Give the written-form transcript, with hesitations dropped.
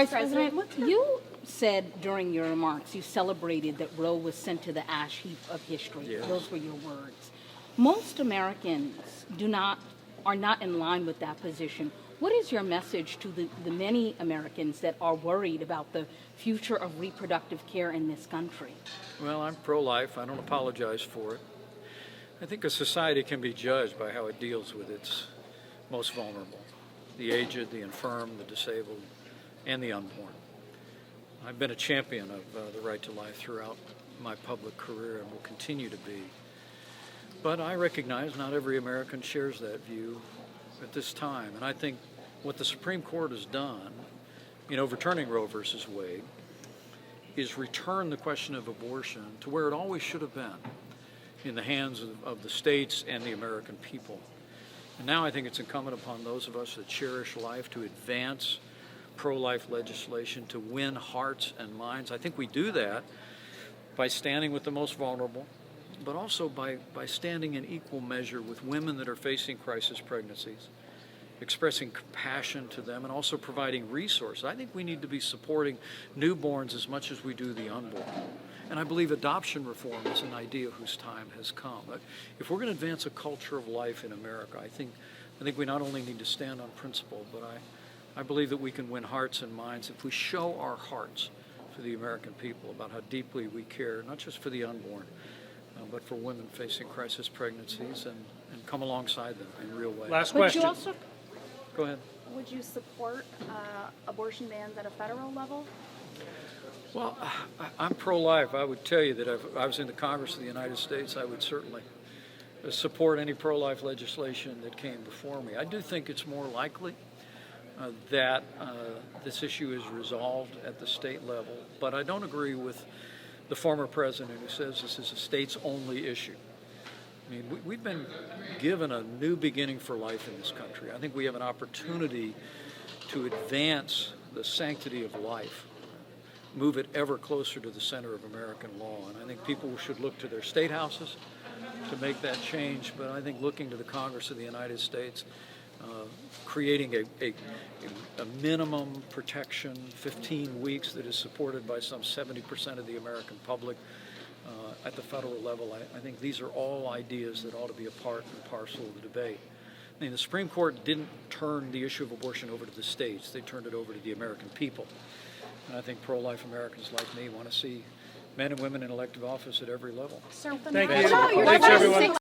Vice President, you said during your remarks, you celebrated that Roe was sent to the ash heap of history. Yes. Those were your words. Most Americans are not in line with that position. What is your message to the many Americans that are worried about the future of reproductive care in this country? Well, I'm pro-life. I don't apologize for it. I think a society can be judged by how it deals with its most vulnerable, the aged, the infirm, the disabled, and the unborn. I've been a champion of the right to life throughout my public career and will continue to be. But I recognize not every American shares that view at this time. And I think what the Supreme Court has done in overturning Roe versus Wade is return the question of abortion to where it always should have been, in the hands of the states and the American people. And now I think it's incumbent upon those of us that cherish life to advance pro-life legislation, to win hearts and minds. I think we do that by standing with the most vulnerable, but also by standing in equal measure with women that are facing crisis pregnancies, expressing compassion to them, and also providing resources. I think we need to be supporting newborns as much as we do the unborn. And I believe adoption reform is an idea whose time has come. But if we're going to advance a culture of life in America, I think we not only need to stand on principle, but I believe that we can win hearts and minds if we show our hearts for the American people about how deeply we care, not just for the unborn, but for women facing crisis pregnancies, and come alongside them in real ways. Last But question. you also, Go ahead. Would you support abortion bans at a federal level? Well, I'm pro-life. I would tell you that if I was in the Congress of the United States, I would certainly support any pro-life legislation that came before me. I do think it's more likely that this issue is resolved at the state level, but I don't agree with the former president who says this is a states-only issue. I mean, we've been given a new beginning for life in this country. I think we have an opportunity to advance the sanctity of life, move it ever closer to the center of American law. And I think people should look to their state houses to make that change, but I think looking to the Congress of the United States, creating a minimum protection, 15 weeks, that is supported by some 70% of the American public at the federal level. I think these are all ideas that ought to be a part and parcel of the debate. I mean, the Supreme Court didn't turn the issue of abortion over to the states. They turned it over to the American people. And I think pro-life Americans like me want to see men and women in elective office at every level. Sir, Thank you. No, you're Thanks, not. everyone.